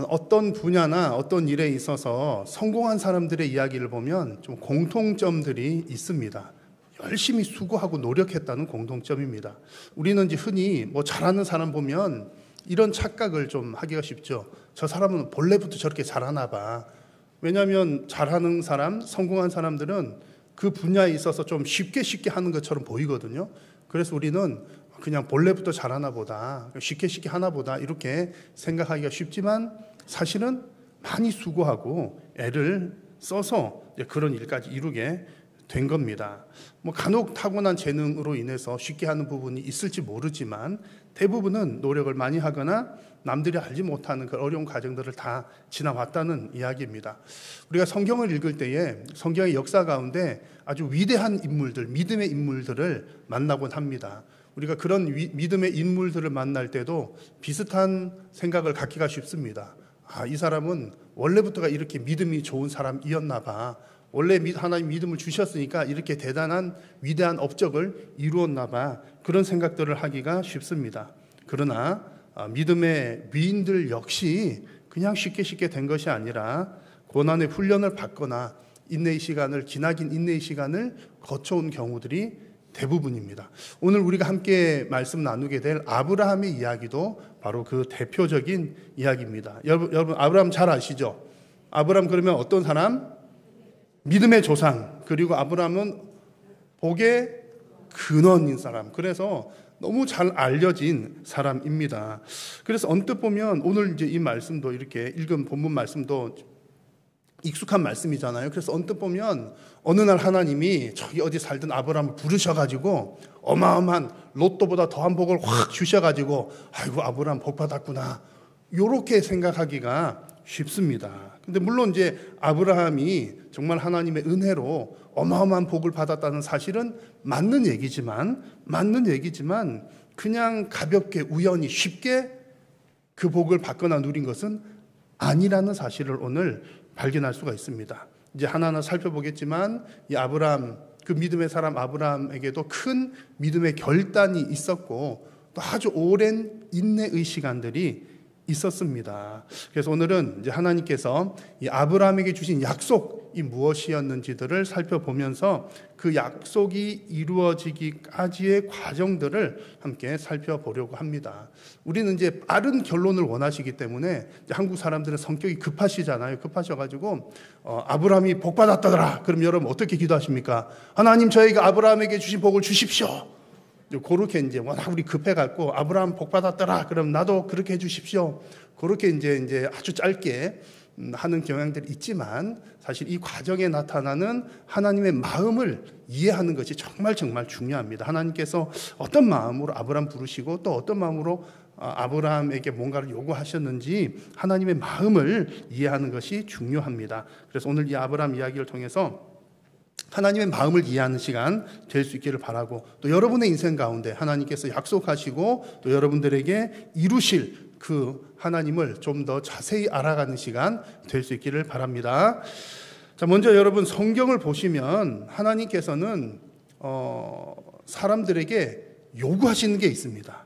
어떤 분야나 어떤 일에 있어서 성공한 사람들의 이야기를 보면 좀 공통점들이 있습니다. 열심히 수고하고 노력했다는 공통점입니다. 우리는 이제 흔히 뭐 잘하는 사람 보면 이런 착각을 좀 하기가 쉽죠. 저 사람은 본래부터 저렇게 잘하나 봐. 왜냐하면 잘하는 사람, 성공한 사람들은 그 분야에 있어서 좀 쉽게 하는 것처럼 보이거든요. 그래서 우리는 그냥 본래부터 잘하나 보다, 쉽게 하나 보다 이렇게 생각하기가 쉽지만 사실은 많이 수고하고 애를 써서 그런 일까지 이루게 된 겁니다. 뭐 간혹 타고난 재능으로 인해서 쉽게 하는 부분이 있을지 모르지만 대부분은 노력을 많이 하거나 남들이 알지 못하는 그 어려운 과정들을 다 지나왔다는 이야기입니다. 우리가 성경을 읽을 때에 성경의 역사 가운데 아주 위대한 인물들, 믿음의 인물들을 만나곤 합니다. 우리가 그런 믿음의 인물들을 만날 때도 비슷한 생각을 갖기가 쉽습니다. 이 사람은 원래부터가 이렇게 믿음이 좋은 사람이었나 봐. 원래 하나님 믿음을 주셨으니까 이렇게 대단한 위대한 업적을 이루었나 봐. 그런 생각들을 하기가 쉽습니다. 그러나 믿음의 위인들 역시 그냥 쉽게 된 것이 아니라 고난의 훈련을 받거나 기나긴 인내의 시간을 거쳐온 경우들이 대부분입니다. 오늘 우리가 함께 말씀 나누게 될 아브라함의 이야기도 바로 그 대표적인 이야기입니다. 여러분 아브라함 잘 아시죠? 아브라함 그러면 어떤 사람? 믿음의 조상. 그리고 아브라함은 복의 근원인 사람. 그래서 너무 잘 알려진 사람입니다. 그래서 언뜻 보면 오늘 이제 이 말씀도 이렇게 읽은 본문 말씀도 익숙한 말씀이잖아요. 그래서 언뜻 보면 어느 날 하나님이 저기 어디 살던 아브라함을 부르셔가지고 어마어마한 로또보다 더한 복을 확 주셔가지고 아이고 아브라함 복 받았구나 이렇게 생각하기가 쉽습니다. 근데 물론 이제 아브라함이 정말 하나님의 은혜로 어마어마한 복을 받았다는 사실은 맞는 얘기지만 그냥 가볍게 우연히 쉽게 그 복을 받거나 누린 것은 아니라는 사실을 오늘 발견할 수가 있습니다. 이제 하나하나 살펴보겠지만 이 아브라함, 그 믿음의 사람 아브라함에게도 큰 믿음의 결단이 있었고 또 아주 오랜 인내의 시간들이 있었습니다. 그래서 오늘은 이제 하나님께서 이 아브라함에게 주신 약속이 무엇이었는지들을 살펴보면서 그 약속이 이루어지기까지의 과정들을 함께 살펴보려고 합니다. 우리는 이제 빠른 결론을 원하시기 때문에 한국 사람들은 성격이 급하시잖아요. 급하셔가지고 아브라함이 복 받았다더라. 그럼 여러분 어떻게 기도하십니까? 하나님 저희가 아브라함에게 주신 복을 주십시오. 그렇게 이제 워낙 우리 급해갖고 아브라함 복 받았더라. 그럼 나도 그렇게 해주십시오. 그렇게 이제 아주 짧게 하는 경향들이 있지만 사실 이 과정에 나타나는 하나님의 마음을 이해하는 것이 정말 중요합니다. 하나님께서 어떤 마음으로 아브라함 부르시고 또 어떤 마음으로 아브라함에게 뭔가를 요구하셨는지 하나님의 마음을 이해하는 것이 중요합니다. 그래서 오늘 이 아브라함 이야기를 통해서 하나님의 마음을 이해하는 시간 될 수 있기를 바라고 또 여러분의 인생 가운데 하나님께서 약속하시고 또 여러분들에게 이루실 그 하나님을 좀 더 자세히 알아가는 시간 될 수 있기를 바랍니다. 자, 먼저 여러분 성경을 보시면 하나님께서는 사람들에게 요구하시는 게 있습니다.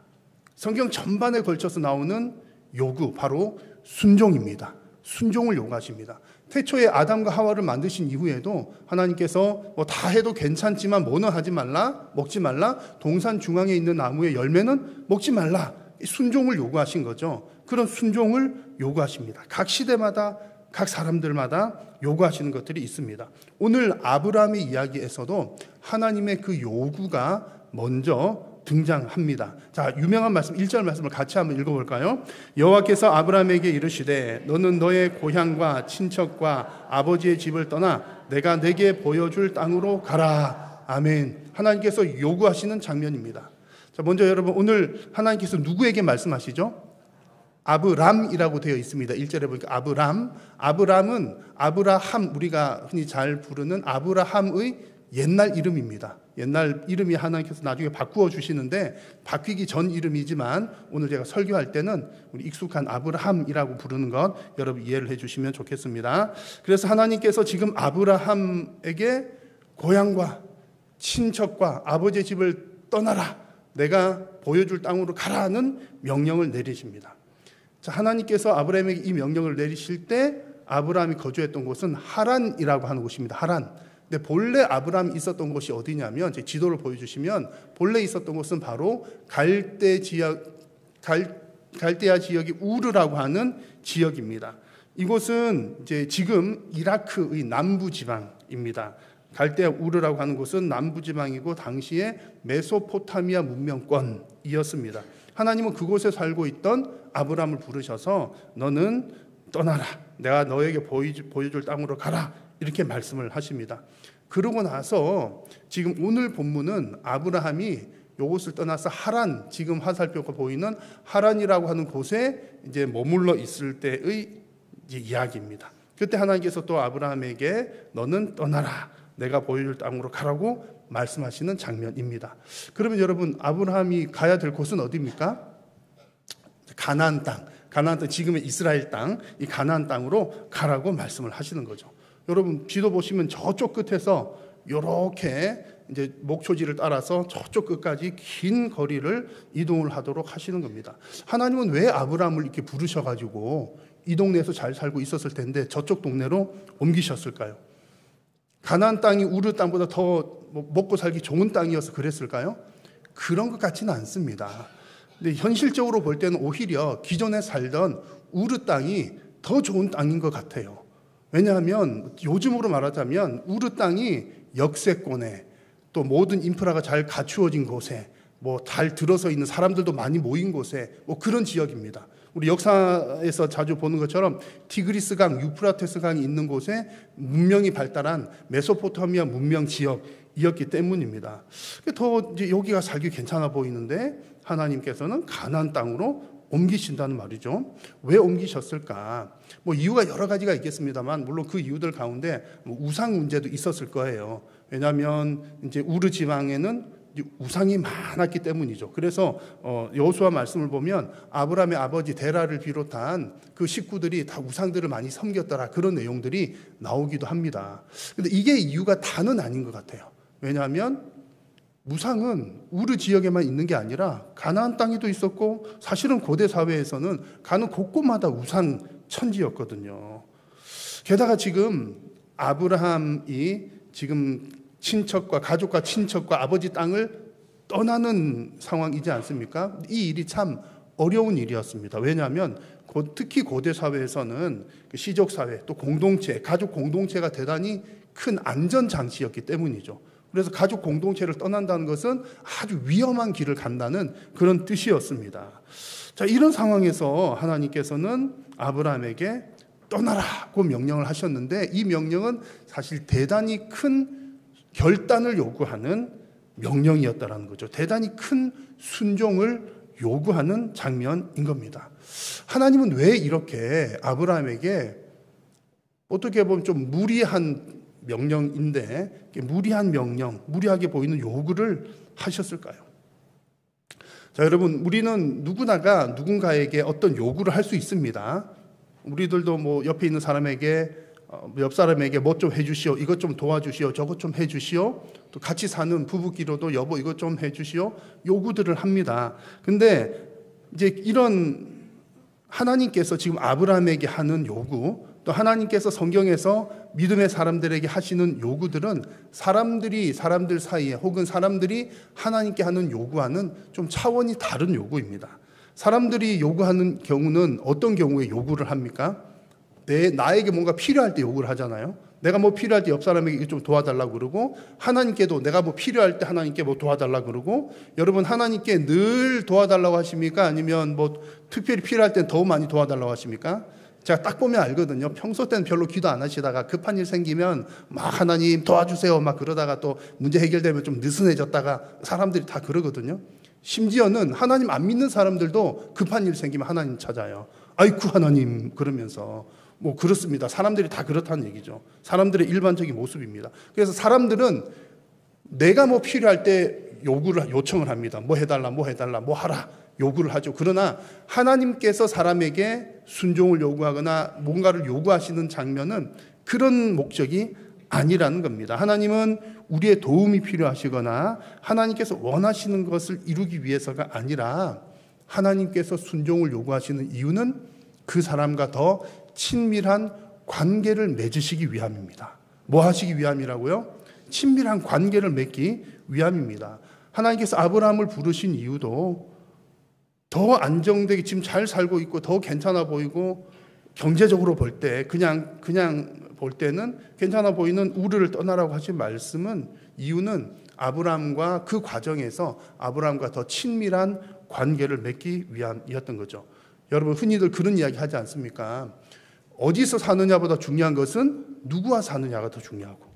성경 전반에 걸쳐서 나오는 요구, 바로 순종입니다. 순종을 요구하십니다. 태초에 아담과 하와를 만드신 이후에도 하나님께서 다 해도 괜찮지만 뭐는 하지 말라, 먹지 말라, 동산 중앙에 있는 나무의 열매는 먹지 말라, 순종을 요구하신 거죠. 그런 순종을 요구하십니다. 각 시대마다 각 사람들마다 요구하시는 것들이 있습니다. 오늘 아브라함의 이야기에서도 하나님의 그 요구가 먼저 등장합니다. 자, 유명한 말씀 1절 말씀을 같이 한번 읽어볼까요? 여호와께서 아브라함에게 이르시되 너는 너의 고향과 친척과 아버지의 집을 떠나 내가 내게 보여줄 땅으로 가라. 아멘. 하나님께서 요구하시는 장면입니다. 자, 먼저 여러분 오늘 하나님께서 누구에게 말씀하시죠? 아브람이라고 되어 있습니다. 1절에 보니까 아브람은 아브라함, 우리가 흔히 잘 부르는 아브라함의 옛날 이름입니다. 옛날 이름이 하나님께서 나중에 바꾸어 주시는데 바뀌기 전 이름이지만 오늘 제가 설교할 때는 우리 익숙한 아브라함이라고 부르는 것 여러분 이해를 해주시면 좋겠습니다. 그래서 하나님께서 지금 아브라함에게 고향과 친척과 아버지의 집을 떠나라, 내가 보여줄 땅으로 가라는 명령을 내리십니다. 자, 하나님께서 아브라함에게 이 명령을 내리실 때 아브라함이 거주했던 곳은 하란이라고 하는 곳입니다. 하란. 근데 본래 아브라함이 있었던 곳이 어디냐면, 제 지도를 보여주시면 본래 있었던 곳은 바로 갈대아 지역의 우르라고 하는 지역입니다. 이곳은 이제 지금 이라크의 남부 지방입니다. 갈대아 우르라고 하는 곳은 남부 지방이고 당시에 메소포타미아 문명권이었습니다. 하나님은 그곳에 살고 있던 아브라함을 부르셔서 너는 떠나라. 내가 너에게 보여줄 땅으로 가라. 이렇게 말씀을 하십니다. 그러고 나서 지금 오늘 본문은 아브라함이 이곳을 떠나서 하란, 지금 화살표가 보이는 하란이라고 하는 곳에 이제 머물러 있을 때의 이제 이야기입니다. 그때 하나님께서 또 아브라함에게 너는 떠나라. 내가 보여줄 땅으로 가라고 말씀하시는 장면입니다. 그러면 여러분, 아브라함이 가야 될 곳은 어디입니까? 가나안 땅, 지금의 이스라엘 땅, 이 가나안 땅으로 가라고 말씀을 하시는 거죠. 여러분, 지도 보시면 저쪽 끝에서 이렇게 이제 목초지를 따라서 저쪽 끝까지 긴 거리를 이동을 하도록 하시는 겁니다. 하나님은 왜 아브라함을 이렇게 부르셔가지고 이 동네에서 잘 살고 있었을 텐데 저쪽 동네로 옮기셨을까요? 가나안 땅이 우르 땅보다 더 먹고 살기 좋은 땅이어서 그랬을까요? 그런 것 같지는 않습니다. 근데 현실적으로 볼 때는 오히려 기존에 살던 우르 땅이 더 좋은 땅인 것 같아요. 왜냐하면 요즘으로 말하자면 우르 땅이 역세권에 또 모든 인프라가 잘 갖추어진 곳에 잘 들어서 있는 사람들도 많이 모인 곳에 그런 지역입니다. 우리 역사에서 자주 보는 것처럼 티그리스 강, 유프라테스 강이 있는 곳에 문명이 발달한 메소포타미아 문명 지역이었기 때문입니다. 더 이제 여기가 살기 괜찮아 보이는데 하나님께서는 가나안 땅으로 옮기신다는 말이죠. 왜 옮기셨을까? 이유가 여러 가지가 있겠습니다만 물론 그 이유들 가운데 우상 문제도 있었을 거예요. 왜냐하면 이제 우르 지방에는 우상이 많았기 때문이죠. 그래서 여호수아 말씀을 보면 아브라함의 아버지 데라를 비롯한 그 식구들이 다 우상들을 많이 섬겼더라, 그런 내용들이 나오기도 합니다. 근데 이게 이유가 다는 아닌 것 같아요. 왜냐하면 우상은 우르 지역에만 있는 게 아니라 가나안 땅에도 있었고 사실은 고대 사회에서는 가는 곳곳마다 우상 천지였거든요. 게다가 지금 아브라함이 지금 친척과 가족과 친척과 아버지 땅을 떠나는 상황이지 않습니까? 이 일이 참 어려운 일이었습니다. 왜냐하면 특히 고대 사회에서는 시족 사회 또 공동체, 가족 공동체가 대단히 큰 안전 장치였기 때문이죠. 그래서 가족 공동체를 떠난다는 것은 아주 위험한 길을 간다는 그런 뜻이었습니다. 자, 이런 상황에서 하나님께서는 아브라함에게 떠나라고 명령을 하셨는데 이 명령은 사실 대단히 큰 결단을 요구하는 명령이었다는 거죠. 대단히 큰 순종을 요구하는 장면인 겁니다. 하나님은 왜 이렇게 아브라함에게 어떻게 보면 좀 무리한 명령인데 무리한 명령, 무리하게 보이는 요구를 하셨을까요? 자, 여러분, 우리는 누구나가 누군가에게 어떤 요구를 할 수 있습니다. 우리들도 옆에 있는 사람에게 옆 사람에게 뭐 좀 해주시오, 이것 좀 도와주시오, 저것 좀 해주시오. 또 같이 사는 부부끼리도 여보 이것 좀 해주시오, 요구들을 합니다. 근데 이제 이런 하나님께서 지금 아브라함에게 하는 요구, 또 하나님께서 성경에서 믿음의 사람들에게 하시는 요구들은 사람들 사이에 혹은 사람들이 하나님께 하는 요구와는 좀 차원이 다른 요구입니다. 사람들이 요구하는 경우는 어떤 경우에 요구를 합니까? 나에게 뭔가 필요할 때 요구를 하잖아요. 내가 뭐 필요할 때 옆 사람에게 이거 좀 도와달라고 그러고, 하나님께도 내가 뭐 필요할 때 하나님께 뭐 도와달라고 그러고. 여러분, 하나님께 늘 도와달라고 하십니까? 아니면 뭐 특별히 필요할 땐 더 많이 도와달라고 하십니까? 제가 딱 보면 알거든요. 평소 때는 별로 기도 안 하시다가 급한 일 생기면 막 하나님 도와주세요 막 그러다가 또 문제 해결되면 좀 느슨해졌다가 사람들이 다 그러거든요. 심지어는 하나님 안 믿는 사람들도 급한 일 생기면 하나님 찾아요. 아이쿠 하나님 그러면서. 뭐 그렇습니다. 사람들이 다 그렇다는 얘기죠. 사람들의 일반적인 모습입니다. 그래서 사람들은 내가 뭐 필요할 때 요청을 합니다. 뭐 해달라, 뭐 해달라, 뭐 하라 요구를 하죠. 그러나 하나님께서 사람에게 순종을 요구하거나 뭔가를 요구하시는 장면은 그런 목적이 아니라는 겁니다. 하나님은 우리의 도움이 필요하시거나 하나님께서 원하시는 것을 이루기 위해서가 아니라 하나님께서 순종을 요구하시는 이유는 그 사람과 더 친밀한 관계를 맺으시기 위함입니다. 뭐 하시기 위함이라고요? 친밀한 관계를 맺기 위함입니다. 하나님께서 아브라함을 부르신 이유도 더 안정되게 지금 잘 살고 있고 더 괜찮아 보이고 경제적으로 볼 때 그냥 볼 때는 괜찮아 보이는 우르를 떠나라고 하신 말씀은 이유는 아브라함과 그 과정에서 아브라함과 더 친밀한 관계를 맺기 위함이었던 거죠. 여러분 흔히들 그런 이야기 하지 않습니까? 어디서 사느냐보다 중요한 것은 누구와 사느냐가 더 중요하고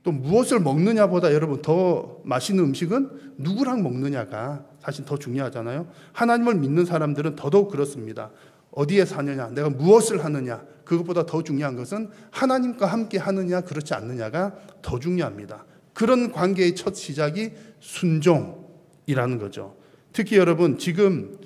또 무엇을 먹느냐보다 여러분 더 맛있는 음식은 누구랑 먹느냐가 사실 더 중요하잖아요. 하나님을 믿는 사람들은 더더욱 그렇습니다. 어디에 사느냐, 내가 무엇을 하느냐, 그것보다 더 중요한 것은 하나님과 함께 하느냐 그렇지 않느냐가 더 중요합니다. 그런 관계의 첫 시작이 순종이라는 거죠. 특히 여러분 지금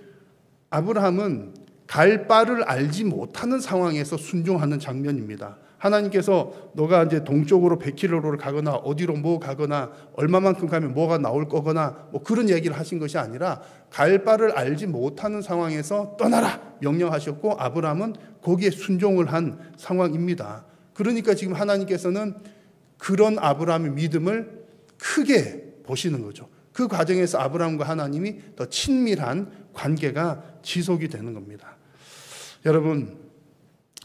아브라함은 갈 바를 알지 못하는 상황에서 순종하는 장면입니다. 하나님께서 너가 이제 동쪽으로 100km를 가거나 어디로 뭐 가거나 얼마만큼 가면 뭐가 나올 거거나 뭐 그런 얘기를 하신 것이 아니라 갈 바를 알지 못하는 상황에서 떠나라 명령하셨고 아브라함은 거기에 순종을 한 상황입니다. 그러니까 지금 하나님께서는 그런 아브라함의 믿음을 크게 보시는 거죠. 그 과정에서 아브라함과 하나님이 더 친밀한 관계가 지속이 되는 겁니다. 여러분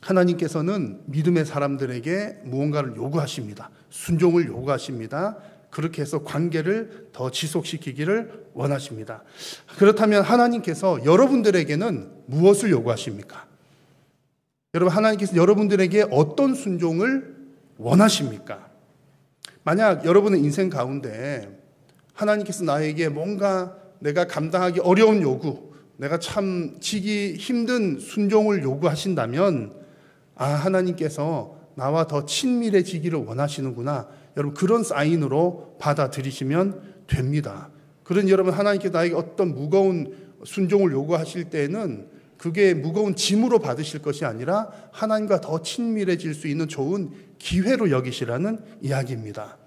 하나님께서는 믿음의 사람들에게 무언가를 요구하십니다. 순종을 요구하십니다. 그렇게 해서 관계를 더 지속시키기를 원하십니다. 그렇다면 하나님께서 여러분들에게는 무엇을 요구하십니까? 여러분 하나님께서 여러분들에게 어떤 순종을 원하십니까? 만약 여러분의 인생 가운데 하나님께서 나에게 뭔가 내가 감당하기 어려운 요구, 내가 참 지기 힘든 순종을 요구하신다면 하나님께서 나와 더 친밀해지기를 원하시는구나. 여러분 그런 사인으로 받아들이시면 됩니다. 그런 여러분 하나님께서 나에게 어떤 무거운 순종을 요구하실 때는 그게 무거운 짐으로 받으실 것이 아니라 하나님과 더 친밀해질 수 있는 좋은 기회로 여기시라는 이야기입니다.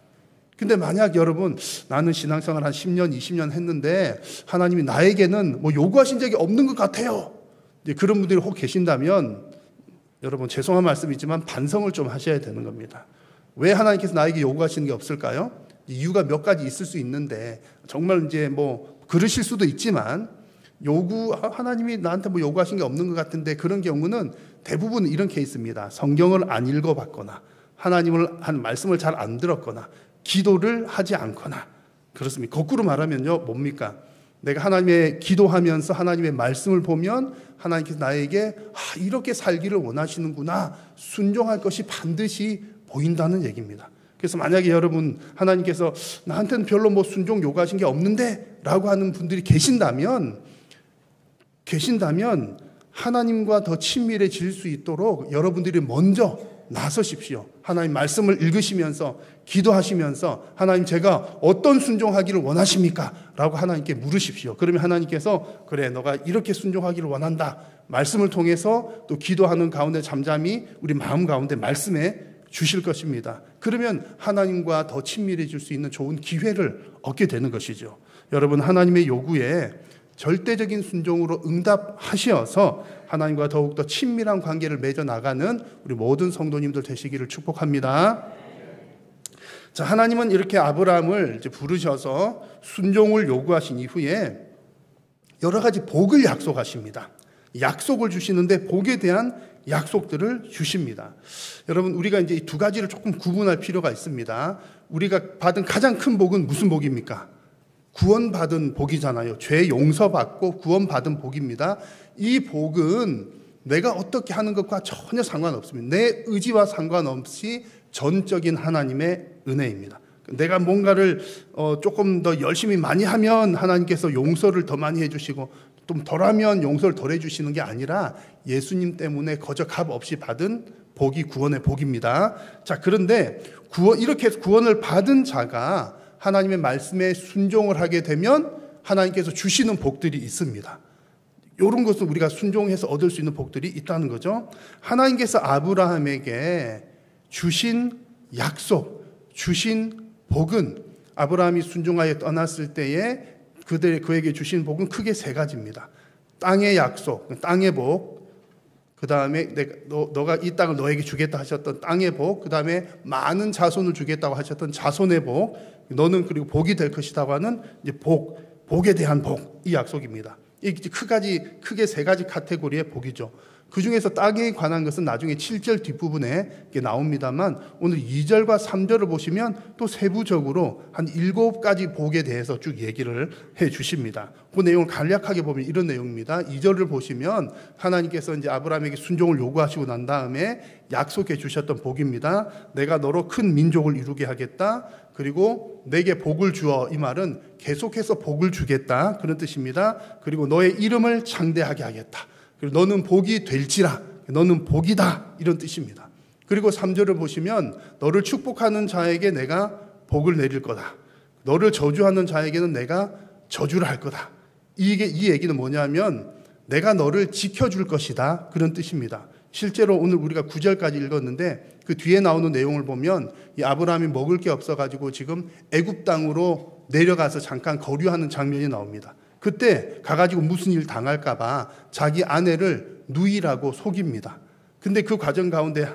근데 만약 여러분 나는 신앙생활 한 10년, 20년 했는데 하나님이 나에게는 뭐 요구하신 적이 없는 것 같아요. 그런 분들이 혹 계신다면 여러분 죄송한 말씀이지만 반성을 좀 하셔야 되는 겁니다. 왜 하나님께서 나에게 요구하시는 게 없을까요? 이유가 몇 가지 있을 수 있는데 정말 이제 뭐 그러실 수도 있지만 하나님이 나한테 뭐 요구하신 게 없는 것 같은데 그런 경우는 대부분 이런 케이스입니다. 성경을 안 읽어봤거나 하나님을 한 말씀을 잘 안 들었거나 기도를 하지 않거나 그렇습니다. 거꾸로 말하면요 뭡니까? 내가 하나님의 기도하면서 하나님의 말씀을 보면 하나님께서 나에게 이렇게 살기를 원하시는구나 순종할 것이 반드시 보인다는 얘기입니다. 그래서 만약에 여러분 하나님께서 나한테는 별로 뭐 순종 요구하신 게 없는데 라고 하는 분들이 계신다면 하나님과 더 친밀해질 수 있도록 여러분들이 먼저 나서십시오. 하나님 말씀을 읽으시면서 기도하시면서 하나님 제가 어떤 순종하기를 원하십니까? 라고 하나님께 물으십시오. 그러면 하나님께서 그래 너가 이렇게 순종하기를 원한다. 말씀을 통해서 또 기도하는 가운데 잠잠히 우리 마음 가운데 말씀해 주실 것입니다. 그러면 하나님과 더 친밀해질 수 있는 좋은 기회를 얻게 되는 것이죠. 여러분 하나님의 요구에 절대적인 순종으로 응답하셔서 하나님과 더욱더 친밀한 관계를 맺어 나가는 우리 모든 성도님들 되시기를 축복합니다. 자, 하나님은 이렇게 아브라함을 이제 부르셔서 순종을 요구하신 이후에 여러 가지 복을 약속하십니다. 약속을 주시는데 복에 대한 약속들을 주십니다. 여러분 우리가 이제 이 두 가지를 조금 구분할 필요가 있습니다. 우리가 받은 가장 큰 복은 무슨 복입니까? 구원받은 복이잖아요. 죄 용서받고 구원받은 복입니다. 이 복은 내가 어떻게 하는 것과 전혀 상관없습니다. 내 의지와 상관없이 전적인 하나님의 은혜입니다. 내가 뭔가를 조금 더 열심히 많이 하면 하나님께서 용서를 더 많이 해주시고 좀 덜하면 용서를 덜 해주시는 게 아니라 예수님 때문에 거저 값 없이 받은 복이 구원의 복입니다. 자, 그런데 이렇게 구원을 받은 자가 하나님의 말씀에 순종을 하게 되면 하나님께서 주시는 복들이 있습니다. 이런 것을 우리가 순종해서 얻을 수 있는 복들이 있다는 거죠. 하나님께서 아브라함에게 주신 약속, 주신 복은 아브라함이 순종하여 떠났을 때에 그에게 주신 복은 크게 세 가지입니다. 땅의 약속, 땅의 복, 그 다음에 너가 이 땅을 너에게 주겠다 하셨던 땅의 복, 그 다음에 많은 자손을 주겠다고 하셨던 자손의 복, 너는 그리고 복이 될 것이라고 하는 이제 복에 대한 복, 이 약속입니다. 이게 크게 세 가지 카테고리의 복이죠. 그 중에서 땅에 관한 것은 나중에 7절 뒷부분에 나옵니다만 오늘 2절과 3절을 보시면 또 세부적으로 한 7가지 복에 대해서 쭉 얘기를 해 주십니다. 그 내용을 간략하게 보면 이런 내용입니다. 2절을 보시면 하나님께서 이제 아브라함에게 순종을 요구하시고 난 다음에 약속해 주셨던 복입니다. 내가 너로 큰 민족을 이루게 하겠다. 그리고 내게 복을 주어, 이 말은 계속해서 복을 주겠다, 그런 뜻입니다. 그리고 너의 이름을 창대하게 하겠다. 그리고 너는 복이 될지라, 너는 복이다, 이런 뜻입니다. 그리고 3절을 보시면 너를 축복하는 자에게 내가 복을 내릴 거다. 너를 저주하는 자에게는 내가 저주를 할 거다. 이 얘기는 뭐냐면 내가 너를 지켜줄 것이다, 그런 뜻입니다. 실제로 오늘 우리가 9절까지 읽었는데 그 뒤에 나오는 내용을 보면 이 아브라함이 먹을 게 없어가지고 지금 애굽 땅으로 내려가서 잠깐 거류하는 장면이 나옵니다. 그때 가가지고 무슨 일 당할까봐 자기 아내를 누이라고 속입니다. 근데 그 과정 가운데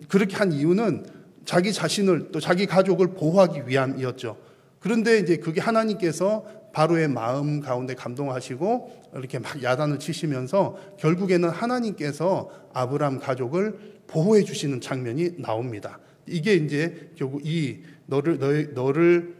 그렇게 한 이유는 자기 자신을 또 자기 가족을 보호하기 위함이었죠. 그런데 이제 그게 하나님께서 바로의 마음 가운데 감동하시고 이렇게 막 야단을 치시면서 결국에는 하나님께서 아브라함 가족을 보호해 주시는 장면이 나옵니다. 이게 이제 결국 이 너를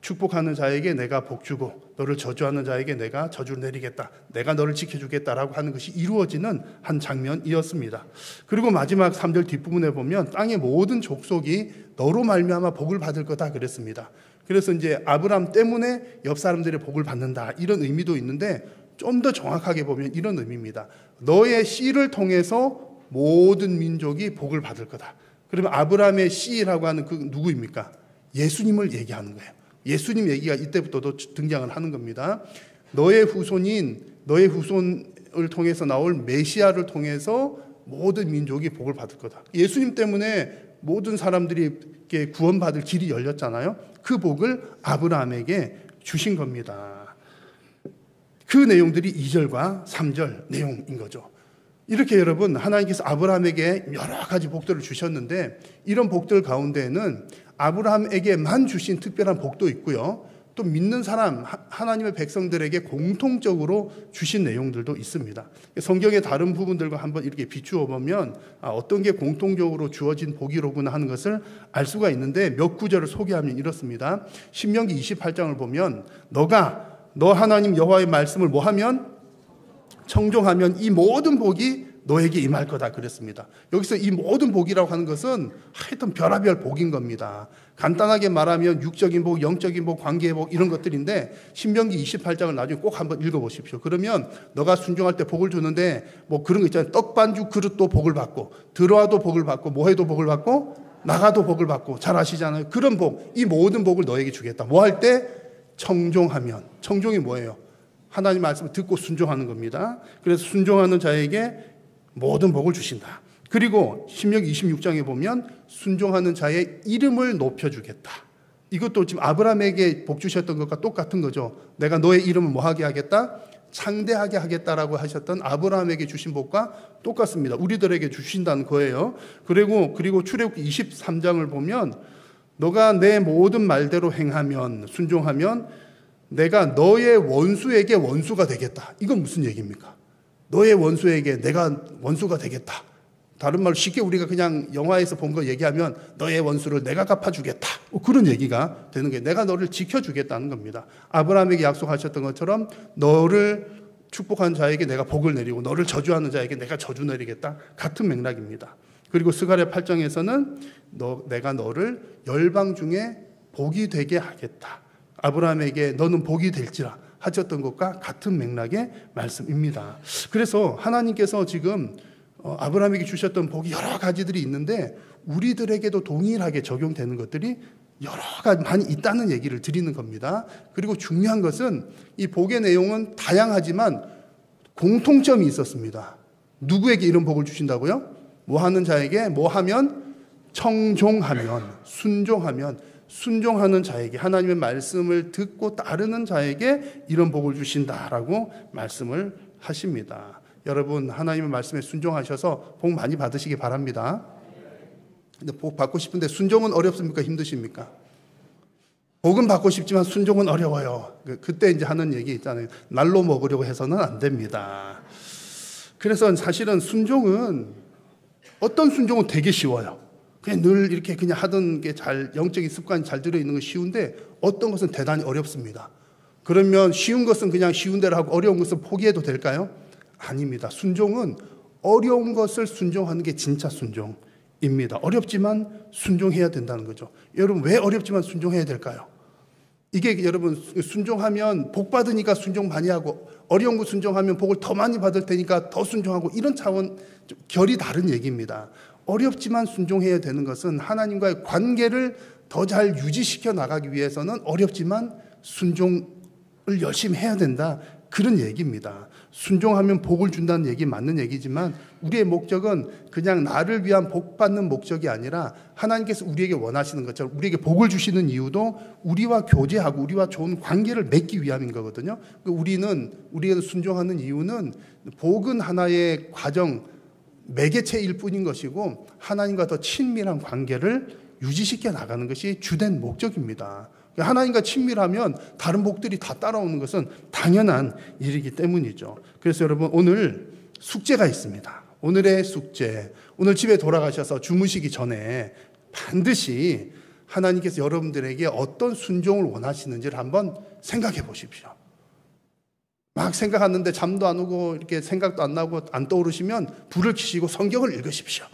축복하는 자에게 내가 복 주고 너를 저주하는 자에게 내가 저주를 내리겠다, 내가 너를 지켜주겠다라고 하는 것이 이루어지는 한 장면이었습니다. 그리고 마지막 3절 뒷부분에 보면 땅의 모든 족속이 너로 말미암아 복을 받을 거다 그랬습니다. 그래서 이제 아브라함 때문에 옆 사람들의 복을 받는다, 이런 의미도 있는데 좀 더 정확하게 보면 이런 의미입니다. 너의 씨를 통해서 모든 민족이 복을 받을 거다. 그러면 아브라함의 씨라고 하는 그 누구입니까? 예수님을 얘기하는 거예요. 예수님 얘기가 이때부터도 등장을 하는 겁니다. 너의 후손을 통해서 나올 메시아를 통해서 모든 민족이 복을 받을 거다. 예수님 때문에 모든 사람들이 구원받을 길이 열렸잖아요. 그 복을 아브라함에게 주신 겁니다. 그 내용들이 2절과 3절 내용인 거죠. 이렇게 여러분, 하나님께서 아브라함에게 여러 가지 복들을 주셨는데 이런 복들 가운데에는 아브라함에게만 주신 특별한 복도 있고요, 또 믿는 사람, 하나님의 백성들에게 공통적으로 주신 내용들도 있습니다. 성경의 다른 부분들과 한번 이렇게 비추어 보면 어떤 게 공통적으로 주어진 복이로구나 하는 것을 알 수가 있는데 몇 구절을 소개하면 이렇습니다. 신명기 28장을 보면 너 하나님 여호와의 말씀을 뭐하면? 청종하면 이 모든 복이 너에게 임할 거다 그랬습니다. 여기서 이 모든 복이라고 하는 것은 하여튼 별하별 복인 겁니다. 간단하게 말하면 육적인 복, 영적인 복, 관계의 복, 이런 것들인데 신명기 28장을 나중에 꼭 한번 읽어보십시오. 그러면 너가 순종할 때 복을 주는데 뭐 그런 거 있잖아요. 떡반죽 그릇도 복을 받고, 들어와도 복을 받고, 뭐 해도 복을 받고, 나가도 복을 받고, 잘 아시잖아요. 그런 복, 이 모든 복을 너에게 주겠다. 뭐 할 때? 청종하면. 청종이 뭐예요? 하나님 말씀을 듣고 순종하는 겁니다. 그래서 순종하는 자에게 모든 복을 주신다. 그리고 신명기 26장에 보면 순종하는 자의 이름을 높여주겠다. 이것도 지금 아브라함에게 복 주셨던 것과 똑같은 거죠. 내가 너의 이름을 뭐하게 하겠다? 창대하게 하겠다라고 하셨던 아브라함에게 주신 복과 똑같습니다. 우리들에게 주신다는 거예요. 그리고 출애굽기 23장을 보면 너가 내 모든 말대로 행하면, 순종하면 내가 너의 원수에게 원수가 되겠다. 이건 무슨 얘기입니까? 너의 원수에게 내가 원수가 되겠다. 다른 말로 쉽게 우리가 그냥 영화에서 본 거 얘기하면 너의 원수를 내가 갚아주겠다. 그런 얘기가 되는 거예요. 내가 너를 지켜주겠다는 겁니다. 아브라함에게 약속하셨던 것처럼 너를 축복한 자에게 내가 복을 내리고 너를 저주하는 자에게 내가 저주 내리겠다. 같은 맥락입니다. 그리고 스가랴 8장에서는 내가 너를 열방 중에 복이 되게 하겠다. 아브라함에게 너는 복이 될지라 하셨던 것과 같은 맥락의 말씀입니다. 그래서 하나님께서 지금 아브라함에게 주셨던 복이 여러 가지들이 있는데 우리들에게도 동일하게 적용되는 것들이 여러 가지 많이 있다는 얘기를 드리는 겁니다. 그리고 중요한 것은 이 복의 내용은 다양하지만 공통점이 있었습니다. 누구에게 이런 복을 주신다고요? 뭐 하는 자에게, 뭐 하면? 청종하면, 순종하는 자에게, 하나님의 말씀을 듣고 따르는 자에게 이런 복을 주신다라고 말씀을 하십니다. 여러분 하나님의 말씀에 순종하셔서 복 많이 받으시기 바랍니다. 근데 복 받고 싶은데 순종은 어렵습니까? 힘드십니까? 복은 받고 싶지만 순종은 어려워요. 그때 이제 하는 얘기 있잖아요. 날로 먹으려고 해서는 안 됩니다. 그래서 사실은 순종은 어떤 순종은 되게 쉬워요. 그냥 늘 이렇게 그냥 하던 게 영적인 습관이 잘 들어있는 건 쉬운데 어떤 것은 대단히 어렵습니다. 그러면 쉬운 것은 그냥 쉬운 대로 하고 어려운 것은 포기해도 될까요? 아닙니다. 순종은 어려운 것을 순종하는 게 진짜 순종입니다. 어렵지만 순종해야 된다는 거죠. 여러분 왜 어렵지만 순종해야 될까요? 이게 여러분 순종하면 복 받으니까 순종 많이 하고 어려운 거 순종하면 복을 더 많이 받을 테니까 더 순종하고 이런 차원 좀 결이 다른 얘기입니다. 어렵지만 순종해야 되는 것은 하나님과의 관계를 더 잘 유지시켜 나가기 위해서는 어렵지만 순종을 열심히 해야 된다. 그런 얘기입니다. 순종하면 복을 준다는 얘기 맞는 얘기지만 우리의 목적은 그냥 나를 위한 복 받는 목적이 아니라 하나님께서 우리에게 원하시는 것처럼 우리에게 복을 주시는 이유도 우리와 교제하고 우리와 좋은 관계를 맺기 위함인 거거든요. 우리가 순종하는 이유는 복은 하나의 과정, 매개체일 뿐인 것이고 하나님과 더 친밀한 관계를 유지시켜 나가는 것이 주된 목적입니다. 하나님과 친밀하면 다른 복들이 다 따라오는 것은 당연한 일이기 때문이죠. 그래서 여러분 오늘 숙제가 있습니다. 오늘의 숙제, 오늘 집에 돌아가셔서 주무시기 전에 반드시 하나님께서 여러분들에게 어떤 순종을 원하시는지를 한번 생각해 보십시오. 막 생각하는데 잠도 안 오고 이렇게 생각도 안 나고 안 떠오르시면 불을 켜시고 성경을 읽으십시오.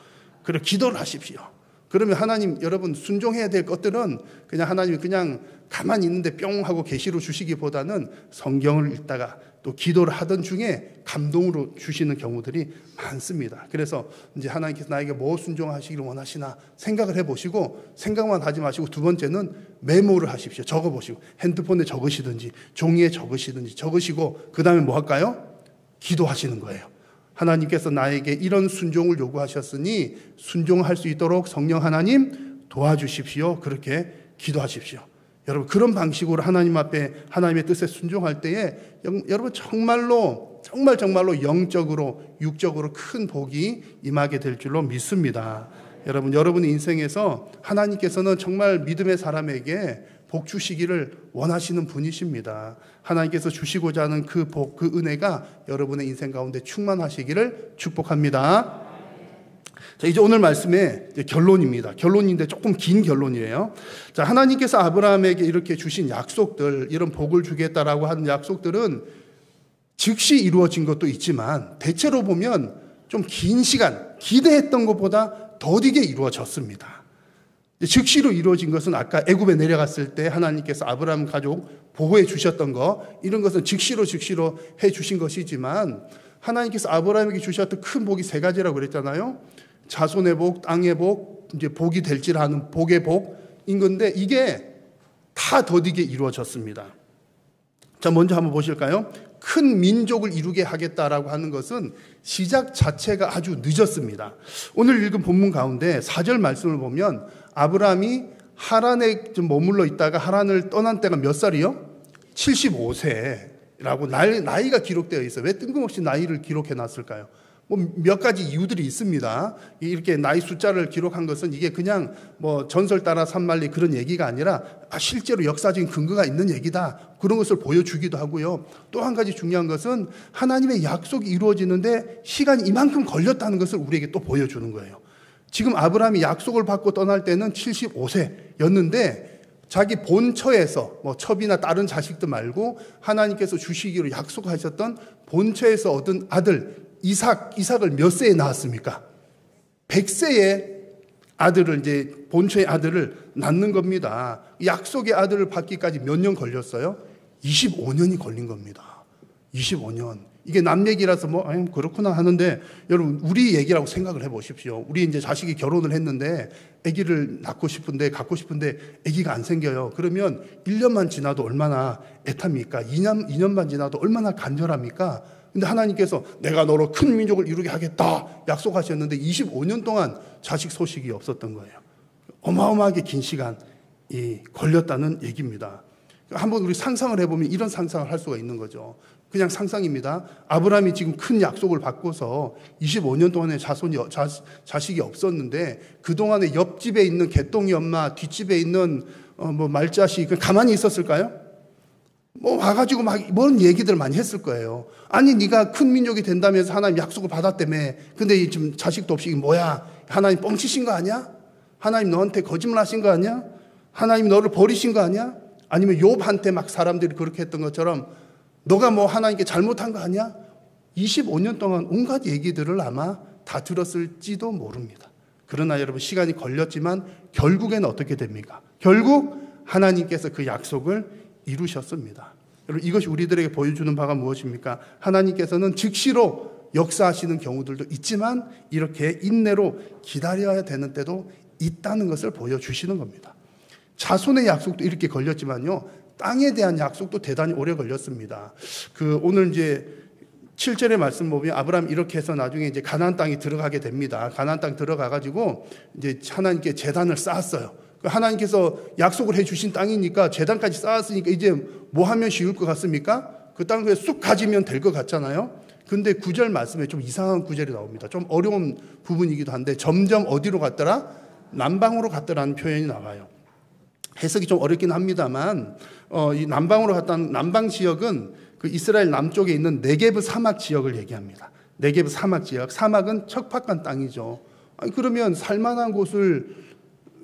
그리고 기도를 하십시오. 그러면 하나님, 여러분 순종해야 될 것들은 그냥 하나님이 그냥 가만히 있는데 뿅 하고 계시로 주시기보다는 성경을 읽다가 또 기도를 하던 중에 감동으로 주시는 경우들이 많습니다. 그래서 이제 하나님께서 나에게 뭐 순종하시기를 원하시나 생각을 해보시고 생각만 하지 마시고 두 번째는 메모를 하십시오. 적어보시고 핸드폰에 적으시든지 종이에 적으시고 그 다음에 뭐 할까요? 기도하시는 거예요. 하나님께서 나에게 이런 순종을 요구하셨으니 순종할 수 있도록 성령 하나님 도와주십시오. 그렇게 기도하십시오. 여러분 그런 방식으로 하나님 앞에 하나님의 뜻에 순종할 때에 여러분 정말로 영적으로 육적으로 큰 복이 임하게 될 줄로 믿습니다. 여러분의 인생에서 하나님께서는 정말 믿음의 사람에게 복 주시기를 원하시는 분이십니다. 하나님께서 주시고자 하는 그 복, 그 은혜가 여러분의 인생 가운데 충만하시기를 축복합니다. 자, 이제 오늘 말씀의 결론입니다. 결론인데 조금 긴 결론이에요. 자, 하나님께서 아브라함에게 이렇게 주신 약속들, 이런 복을 주겠다라고 하는 약속들은 즉시 이루어진 것도 있지만 대체로 보면 좀 긴 시간, 기대했던 것보다 더디게 이루어졌습니다. 즉시로 이루어진 것은 아까 애굽에 내려갔을 때 하나님께서 아브라함 가족 보호해 주셨던 거, 이런 것은 즉시로 해 주신 것이지만 하나님께서 아브라함에게 주셨던 큰 복이 세 가지라고 그랬잖아요. 자손의 복, 땅의 복, 이제 복이 될지라 하는 복의 복인 건데 이게 다 더디게 이루어졌습니다. 자, 먼저 한번 보실까요? 큰 민족을 이루게 하겠다라고 하는 것은 시작 자체가 아주 늦었습니다. 오늘 읽은 본문 가운데 4절 말씀을 보면 아브라함이 하란에 좀 머물러 있다가 하란을 떠난 때가 몇 살이요? 75세라고 나이가 기록되어 있어요. 왜 뜬금없이 나이를 기록해 놨을까요? 몇 가지 이유들이 있습니다. 이렇게 나이 숫자를 기록한 것은 이게 그냥 전설 따라 산말리 그런 얘기가 아니라 실제로 역사적인 근거가 있는 얘기다. 그런 것을 보여주기도 하고요. 또 한 가지 중요한 것은 하나님의 약속이 이루어지는데 시간이 이만큼 걸렸다는 것을 우리에게 또 보여주는 거예요. 지금 아브라함이 약속을 받고 떠날 때는 75세였는데 자기 본처에서 첩이나 다른 자식들 말고 하나님께서 주시기로 약속하셨던 본처에서 얻은 아들 이삭을 몇 세에 낳았습니까? 100세에 아들을 이제 본처의 아들을 낳는 겁니다. 약속의 아들을 받기까지 몇 년 걸렸어요? 25년이 걸린 겁니다. 25년. 이게 남 얘기라서 그렇구나 하는데 여러분 우리 얘기라고 생각을 해보십시오. 우리 이제 자식이 결혼을 했는데 아기를 낳고 싶은데 갖고 싶은데 아기가 안 생겨요. 그러면 1년만 지나도 얼마나 애탑니까? 2년만 지나도 얼마나 간절합니까? 근데 하나님께서 내가 너로 큰 민족을 이루게 하겠다 약속하셨는데 25년 동안 자식 소식이 없었던 거예요. 어마어마하게 긴 시간이 걸렸다는 얘기입니다. 한번 우리 상상을 해보면 이런 상상을 할 수가 있는 거죠. 그냥 상상입니다. 아브라함이 지금 큰 약속을 받고서 25년 동안에 자식이 없었는데 그동안에 옆집에 있는 개똥이 엄마, 뒷집에 있는 말자식 가만히 있었을까요? 와가지고 막 뭔 얘기들 많이 했을 거예요. 아니 네가 큰 민족이 된다면서 하나님 약속을 받았다며. 근데 지금 자식도 없이 뭐야? 하나님 뻥치신 거 아니야? 하나님 너한테 거짓말 하신 거 아니야? 하나님 너를 버리신 거 아니야? 아니면 욥한테 막 사람들이 그렇게 했던 것처럼 너가 하나님께 잘못한 거 아니야? 25년 동안 온갖 얘기들을 아마 다 들었을지도 모릅니다. 그러나 여러분 시간이 걸렸지만 결국에는 어떻게 됩니까? 결국 하나님께서 그 약속을 이루셨습니다. 여러분 이것이 우리들에게 보여주는 바가 무엇입니까? 하나님께서는 즉시로 역사하시는 경우들도 있지만 이렇게 인내로 기다려야 되는 때도 있다는 것을 보여주시는 겁니다. 자손의 약속도 이렇게 걸렸지만요, 땅에 대한 약속도 대단히 오래 걸렸습니다. 오늘 이제 7절의 말씀 보면 아브라함 이렇게 해서 나중에 이제 가나안 땅에 들어가게 됩니다. 가나안 땅 들어가가지고 이제 하나님께 제단을 쌓았어요. 하나님께서 약속을 해주신 땅이니까 제단까지 쌓았으니까 이제 뭐 하면 쉬울 것 같습니까? 그 땅 그냥 쑥 가지면 될 것 같잖아요. 근데 9절 말씀에 좀 이상한 구절이 나옵니다. 좀 어려운 부분이기도 한데 점점 어디로 갔더라? 남방으로 갔더라는 표현이 나와요. 해석이 좀 어렵긴 합니다만 이 남방으로 갔다는 남방 지역은 그 이스라엘 남쪽에 있는 네게브 사막 지역을 얘기합니다. 네게브 사막 지역. 사막은 척박한 땅이죠. 아니, 그러면 살만한 곳을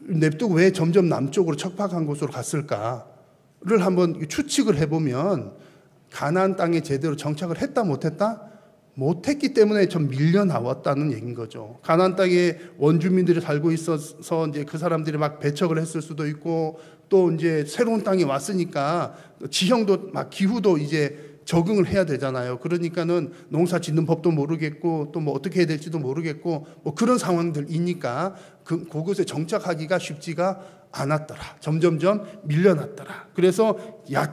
냅두고 왜 점점 남쪽으로 척박한 곳으로 갔을까를 한번 추측을 해보면 가나안 땅에 제대로 정착을 했다 못했다? 못했기 때문에 좀 밀려 나왔다는 얘기인 거죠. 가나안 땅에 원주민들이 살고 있어서 이제 그 사람들이 막 배척을 했을 수도 있고 또 이제 새로운 땅에 왔으니까 지형도 막 기후도 이제 적응을 해야 되잖아요. 그러니까는 농사 짓는 법도 모르겠고 또 어떻게 해야 될지도 모르겠고 그런 상황들이니까 그곳에 정착하기가 쉽지가 않았더라. 점점점 밀려났더라. 그래서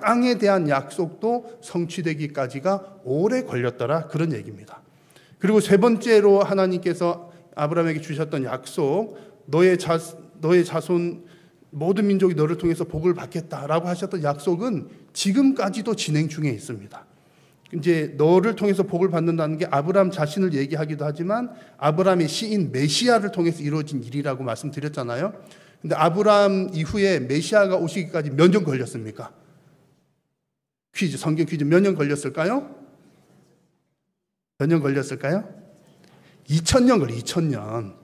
땅에 대한 약속도 성취되기까지가 오래 걸렸더라. 그런 얘기입니다. 그리고 세 번째로 하나님께서 아브라함에게 주셨던 약속, 너의 자손 모든 민족이 너를 통해서 복을 받겠다라고 하셨던 약속은 지금까지도 진행 중에 있습니다. 이제 너를 통해서 복을 받는다는 게 아브라함 자신을 얘기하기도 하지만 아브라함의 시인 메시아를 통해서 이루어진 일이라고 말씀드렸잖아요. 근데 아브라함 이후에 메시아가 오시기까지 몇 년 걸렸습니까? 성경 퀴즈 몇 년 걸렸을까요? 몇 년 걸렸을까요? 2000년 걸려, 2000년.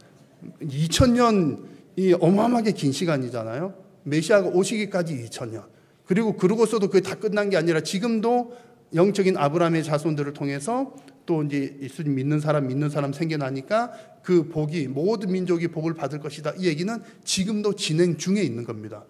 2000년이 어마어마하게 긴 시간이잖아요. 메시아가 오시기까지 2000년. 그러고서도 그게 다 끝난 게 아니라 지금도 영적인 아브라함의 자손들을 통해서 또 이제 예수님 믿는 사람 생겨나니까 그 복이 모든 민족이 복을 받을 것이다. 이 얘기는 지금도 진행 중에 있는 겁니다.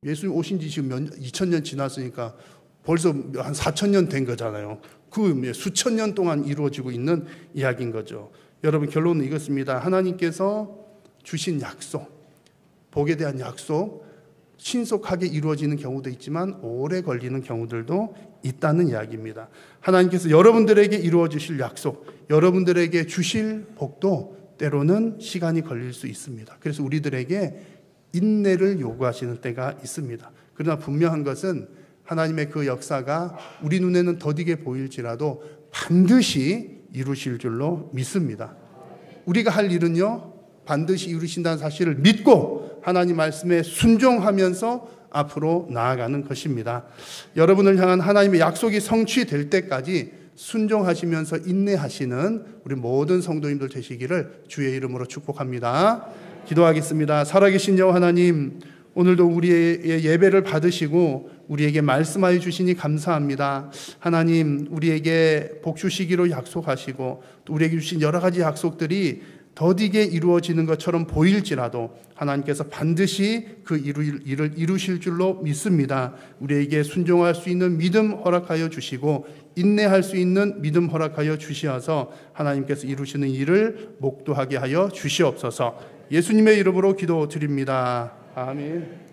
예수님 오신 지 지금 2000년 지났으니까 벌써 한 4000년 된 거잖아요. 그 수천 년 동안 이루어지고 있는 이야기인 거죠. 여러분 결론은 이것입니다. 하나님께서 주신 약속, 복에 대한 약속, 신속하게 이루어지는 경우도 있지만 오래 걸리는 경우들도 있다는 이야기입니다. 하나님께서 여러분들에게 이루어 주실 약속, 여러분들에게 주실 복도 때로는 시간이 걸릴 수 있습니다. 그래서 우리들에게 인내를 요구하시는 때가 있습니다. 그러나 분명한 것은 하나님의 그 역사가 우리 눈에는 더디게 보일지라도 반드시 이루실 줄로 믿습니다. 우리가 할 일은요, 반드시 이루신다는 사실을 믿고 하나님 말씀에 순종하면서 앞으로 나아가는 것입니다. 여러분을 향한 하나님의 약속이 성취될 때까지 순종하시면서 인내하시는 우리 모든 성도님들 되시기를 주의 이름으로 축복합니다. 기도하겠습니다. 살아계신 여호와 하나님, 오늘도 우리의 예배를 받으시고 우리에게 말씀하여 주시니 감사합니다. 하나님, 우리에게 복 주시기로 약속하시고 또 우리에게 주신 여러 가지 약속들이 더디게 이루어지는 것처럼 보일지라도 하나님께서 반드시 그 일을 이루실 줄로 믿습니다. 우리에게 순종할 수 있는 믿음 허락하여 주시고 인내할 수 있는 믿음 허락하여 주시어서 하나님께서 이루시는 일을 목도하게 하여 주시옵소서. 예수님의 이름으로 기도드립니다. 아멘.